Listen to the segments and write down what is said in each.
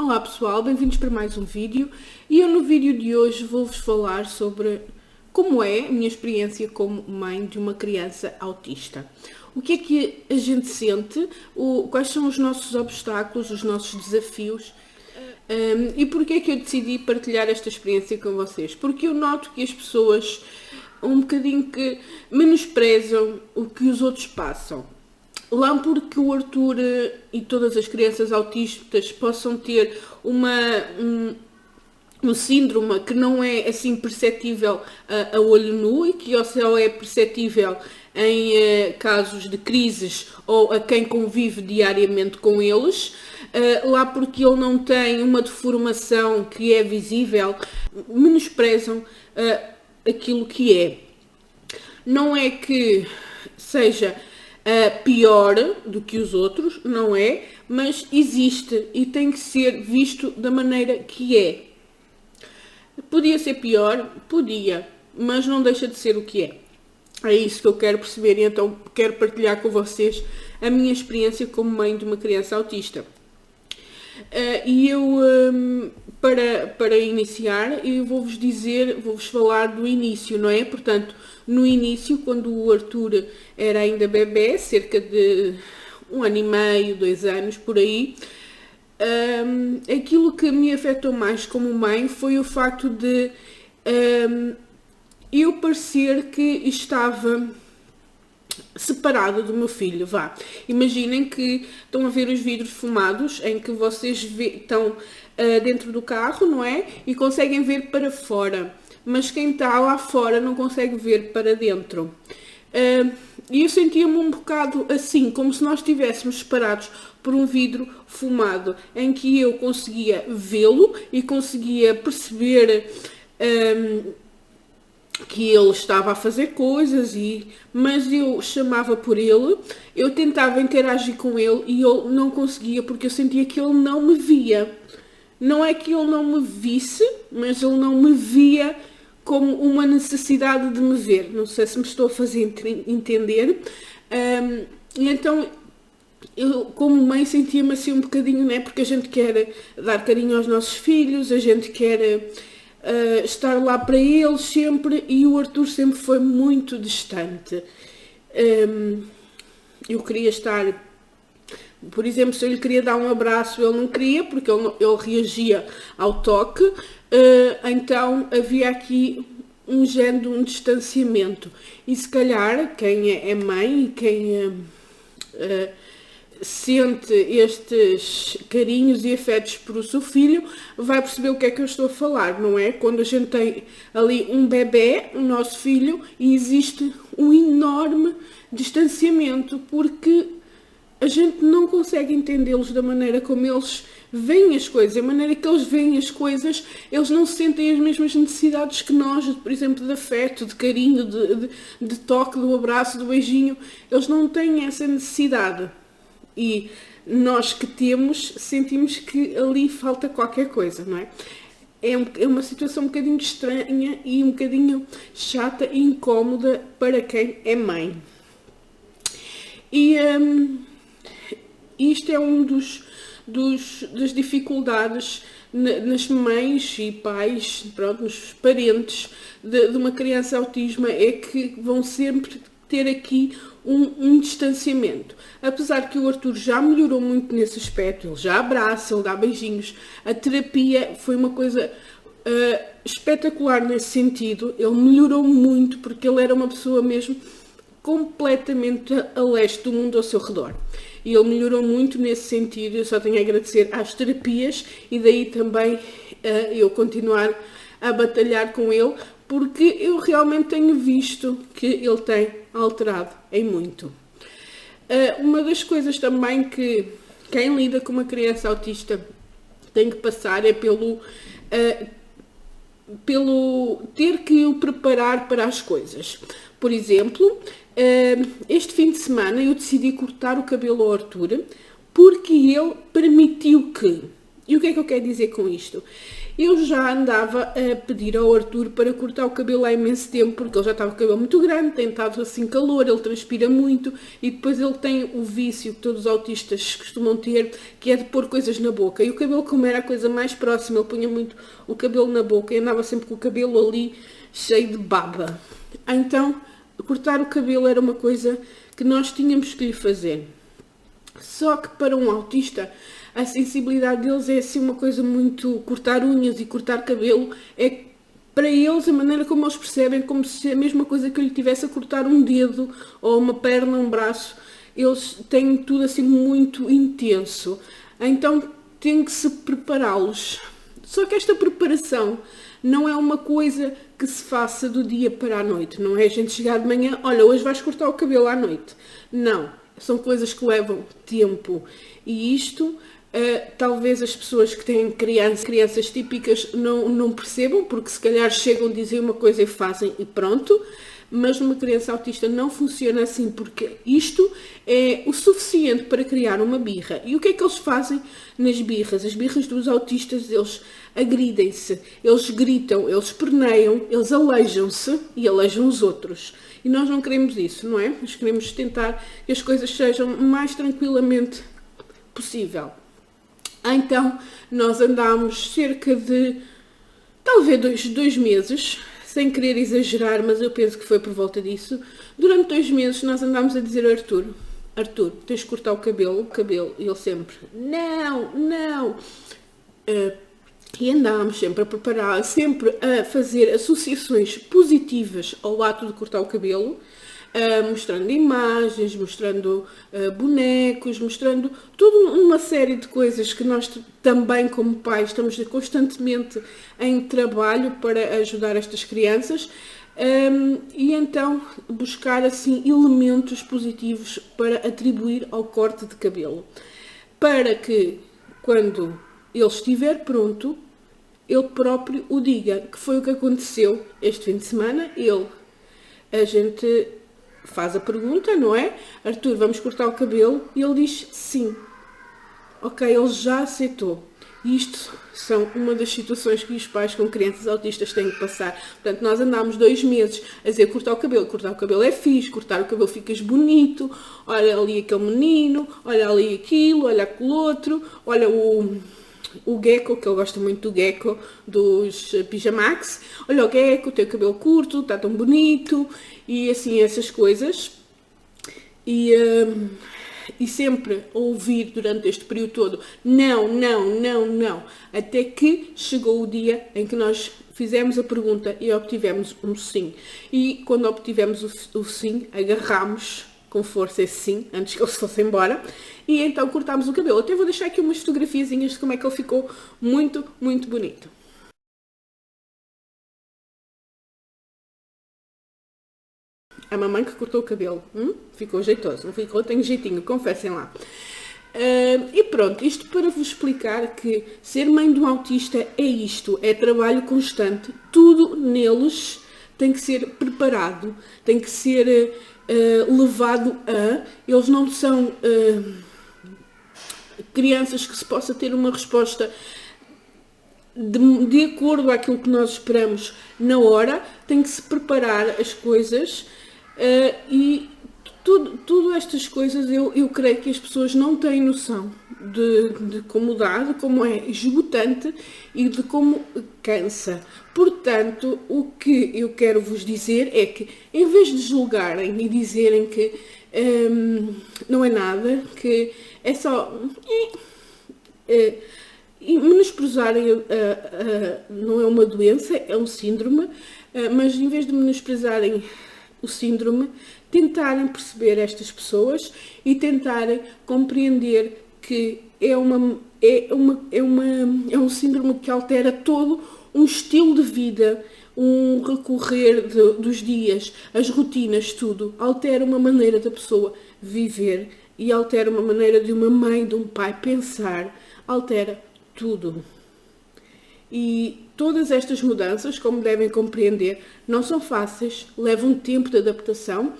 Olá pessoal, bem-vindos para mais um vídeo e eu no vídeo de hoje vou-vos falar sobre como é a minha experiência como mãe de uma criança autista. O que é que a gente sente, quais são os nossos obstáculos, os nossos desafios e porquê é que eu decidi partilhar esta experiência com vocês? Porque eu noto que as pessoas um bocadinho que menosprezam o que os outros passam. Lá porque o Arthur e todas as crianças autistas possam ter um síndrome que não é assim perceptível a olho nu e que só é perceptível em casos de crises ou a quem convive diariamente com eles, lá porque ele não tem uma deformação que é visível, menosprezam aquilo que é. Não é que seja pior do que os outros, não é, mas existe e tem que ser visto da maneira que é. Podia ser pior? Podia, mas não deixa de ser o que é. É isso que eu quero perceber e então quero partilhar com vocês a minha experiência como mãe de uma criança autista. E eu, para iniciar, eu vou-vos falar do início, não é? Portanto, no início, quando o Arthur era ainda bebê, cerca de 1 ano e meio, 2 anos, por aí, aquilo que me afetou mais como mãe foi o facto de eu parecer que estava separada do meu filho, vá. Imaginem que estão a ver os vidros fumados, em que vocês estão dentro do carro, não é? E conseguem ver para fora, mas quem está lá fora não consegue ver para dentro. E eu sentia-me um bocado assim, como se nós estivéssemos separados por um vidro fumado, em que eu conseguia vê-lo e conseguia perceber que ele estava a fazer coisas, mas eu chamava por ele, eu tentava interagir com ele e eu não conseguia porque eu sentia que ele não me via. Não é que ele não me visse, mas ele não me via como uma necessidade de me ver. Não sei se me estou a fazer entender. E então, eu como mãe sentia-me assim um bocadinho, né? Porque a gente quer dar carinho aos nossos filhos, a gente quer estar lá para eles sempre, e o Arthur sempre foi muito distante. Eu queria estar, por exemplo, se eu lhe queria dar um abraço, ele não queria, porque ele reagia ao toque, então havia aqui um género de um distanciamento. E se calhar quem é mãe e quem sente estes carinhos e afetos por o seu filho, vai perceber o que é que eu estou a falar, não é? Quando a gente tem ali um bebê, o nosso filho, e existe um enorme distanciamento, porque a gente não consegue entendê-los da maneira como eles veem as coisas. A maneira que eles veem as coisas, eles não sentem as mesmas necessidades que nós, por exemplo, de afeto, de carinho, de toque, do abraço, do beijinho. Eles não têm essa necessidade. E nós que temos, sentimos que ali falta qualquer coisa, não é? É uma situação um bocadinho estranha e um bocadinho chata e incómoda para quem é mãe. E isto é um das dificuldades nas mães e pais, pronto, nos parentes de uma criança autismo, é que vão sempre ter aqui um distanciamento. Apesar que o Arthur já melhorou muito nesse aspecto, ele já abraça, ele dá beijinhos, a terapia foi uma coisa espetacular nesse sentido, ele melhorou muito porque ele era uma pessoa mesmo completamente a leste do mundo ao seu redor. E ele melhorou muito nesse sentido, eu só tenho a agradecer às terapias e daí também eu continuar a batalhar com ele, porque eu realmente tenho visto que ele tem alterado em muito. Uma das coisas também que quem lida com uma criança autista tem que passar é pelo ter que o preparar para as coisas. Por exemplo, este fim de semana eu decidi cortar o cabelo ao Arthur porque ele permitiu que. E o que é que eu quero dizer com isto? Eu já andava a pedir ao Arthur para cortar o cabelo há imenso tempo, porque ele já estava com o cabelo muito grande, tem estado assim calor, ele transpira muito e depois ele tem o vício que todos os autistas costumam ter, que é de pôr coisas na boca. E o cabelo, como era a coisa mais próxima, ele punha muito o cabelo na boca e andava sempre com o cabelo ali cheio de baba. Então, cortar o cabelo era uma coisa que nós tínhamos que lhe fazer. Só que para um autista, a sensibilidade deles é assim uma coisa muito... Cortar unhas e cortar cabelo é para eles a maneira como eles percebem, como se a mesma coisa que eu lhe tivesse a cortar um dedo ou uma perna, um braço. Eles têm tudo assim muito intenso. Então tem que se prepará-los. Só que esta preparação não é uma coisa que se faça do dia para a noite. Não é a gente chegar de manhã, olha, hoje vais cortar o cabelo à noite. Não. São coisas que levam tempo. E isto... talvez as pessoas que têm crianças típicas não percebam, porque se calhar chegam, dizem uma coisa e fazem e pronto, mas numa criança autista não funciona assim, porque isto é o suficiente para criar uma birra. E o que é que eles fazem nas birras? As birras dos autistas, eles agridem-se, eles gritam, eles perneiam, eles aleijam-se e aleijam os outros. E nós não queremos isso, não é? Nós queremos tentar que as coisas sejam o mais tranquilamente possível. Então, nós andámos cerca de, talvez, 2 meses, sem querer exagerar, mas eu penso que foi por volta disso. Durante 2 meses nós andámos a dizer ao Arthur, tens de cortar o cabelo, e ele sempre, não. E andámos sempre a preparar, sempre a fazer associações positivas ao ato de cortar o cabelo, mostrando imagens, mostrando bonecos, mostrando toda uma série de coisas que nós também, como pais, estamos constantemente em trabalho para ajudar estas crianças, e então buscar assim elementos positivos para atribuir ao corte de cabelo, para que quando ele estiver pronto, ele próprio o diga, que foi o que aconteceu este fim de semana. A gente faz a pergunta, não é? Arthur, vamos cortar o cabelo? E ele diz sim. Ok, ele já aceitou. E isto são uma das situações que os pais com crianças autistas têm que passar. Portanto, nós andámos 2 meses a dizer cortar o cabelo é fixe, cortar o cabelo ficas bonito, olha ali aquele menino, olha ali aquilo, olha aquele outro, olha o Gecko, que ele gosta muito do Gecko, dos Pijamax. Olha o Gecko, tem o cabelo curto, está tão bonito, e assim, essas coisas. E sempre ouvir durante este período todo, não, até que chegou o dia em que nós fizemos a pergunta e obtivemos um sim. E quando obtivemos o sim, agarramos com força esse sim, antes que ele se fosse embora, e então cortámos o cabelo. Até vou deixar aqui umas fotografiazinhas de como é que ele ficou muito, muito bonito. A mamãe que cortou o cabelo, ficou jeitoso, não ficou? Tem jeitinho, confessem lá. E pronto, isto para vos explicar que ser mãe de um autista é isto, é trabalho constante, tudo neles tem que ser preparado, tem que ser levado a... Eles não são crianças que se possa ter uma resposta de acordo àquilo que nós esperamos na hora, tem que se preparar as coisas, e tudo estas coisas eu creio que as pessoas não têm noção de como dá, de como é esgotante e de como cansa. Portanto, o que eu quero vos dizer é que, em vez de julgarem e dizerem que não é nada, que é só... e menosprezarem, não é uma doença, é um síndrome, mas em vez de menosprezarem o síndrome, tentarem perceber estas pessoas e tentarem compreender que é um síndrome que altera todo um estilo de vida, um recorrer dos dias, as rotinas, tudo. Altera uma maneira da pessoa viver e altera uma maneira de uma mãe, de um pai pensar, altera tudo. E todas estas mudanças, como devem compreender, não são fáceis, levam tempo de adaptação.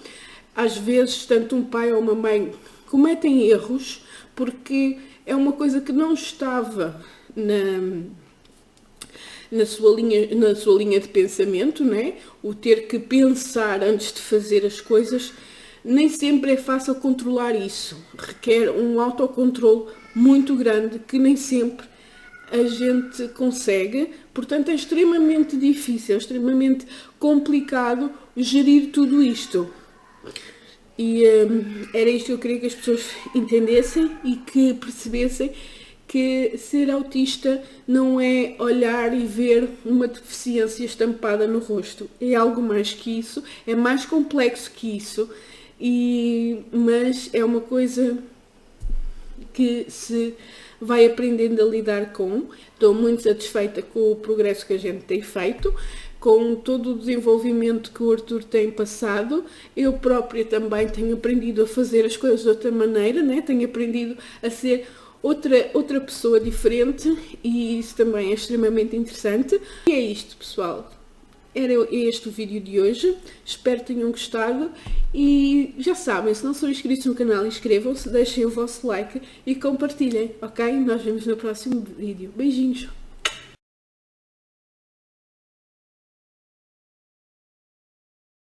Às vezes, tanto um pai ou uma mãe cometem erros, porque é uma coisa que não estava na sua linha de pensamento, né? O ter que pensar antes de fazer as coisas, nem sempre é fácil controlar isso. Requer um autocontrole muito grande que nem sempre a gente consegue. Portanto, é extremamente difícil, extremamente complicado gerir tudo isto. E era isto que eu queria que as pessoas entendessem e que percebessem que ser autista não é olhar e ver uma deficiência estampada no rosto. É algo mais que isso, é mais complexo que isso, mas é uma coisa que se vai aprendendo a lidar com. Estou muito satisfeita com o progresso que a gente tem feito, com todo o desenvolvimento que o Arthur tem passado. Eu própria também tenho aprendido a fazer as coisas de outra maneira, né? Tenho aprendido a ser outra pessoa diferente e isso também é extremamente interessante. E é isto, pessoal. Era este o vídeo de hoje. Espero que tenham gostado e já sabem, se não são inscritos no canal, inscrevam-se, deixem o vosso like e compartilhem, ok? Nós vemos no próximo vídeo. Beijinhos!